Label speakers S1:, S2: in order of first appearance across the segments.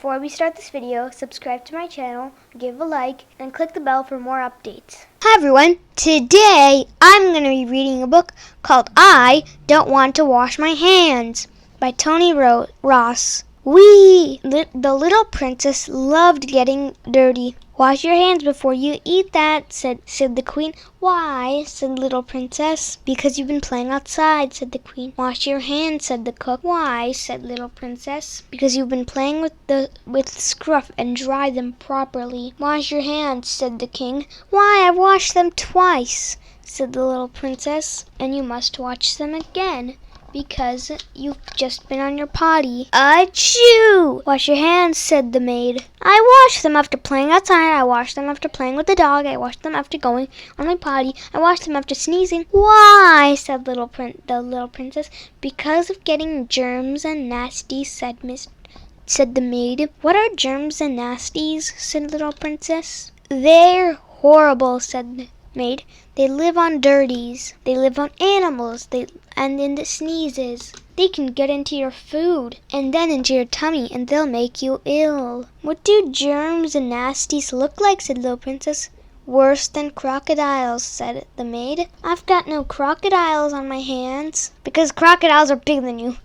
S1: Before we start this video, subscribe to my channel, give a like, and click the bell for more updates.
S2: Hi everyone, today I'm going to be reading a book called I Don't Want to Wash My Hands by Tony Ross. The little princess loved getting dirty. Wash your hands before you eat that, said the queen. Why? Said little princess. Because you've been playing outside, said the queen. Wash your hands, said the cook. Why? Said little princess. Because you've been playing with scruff and dry them properly. Wash your hands, said the king. Why? I've washed them twice, said the little princess. And you must wash them again, because you've just been on your potty. Achoo! Wash your hands, said the maid. I wash them after playing outside. I wash them after playing with the dog. I wash them after going on my potty. I wash them after sneezing. Why? Said the little princess. Because of getting germs and nasties, said the maid. What are germs and nasties? Said the little princess. They're horrible, said the maid. They live on dirties. They live on animals. And in the sneezes. They can get into your food and then into your tummy, and they'll make you ill. What do germs and nasties look like? Said little princess. Worse than crocodiles, said the maid. I've got no crocodiles on my hands, because crocodiles are bigger than you.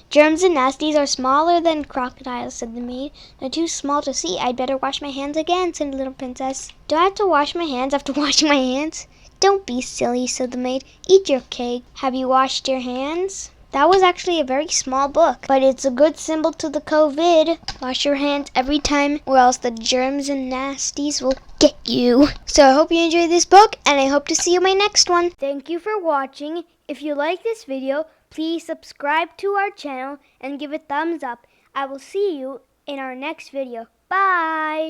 S2: Germs and nasties are smaller than crocodiles, said the maid. They're too small to see. I'd better wash my hands again, said the little princess. Do I have to wash my hands after washing my hands? Don't be silly, said the maid. Eat your cake. Have you washed your hands? That was actually a very small book, but it's a good symbol to the COVID. Wash your hands every time, or else the germs and nasties will get you. So I hope you enjoyed this book, and I hope to see you in my next one.
S1: Thank you for watching. If you like this video, please subscribe to our channel and give a thumbs up. I will see you in our next video. Bye!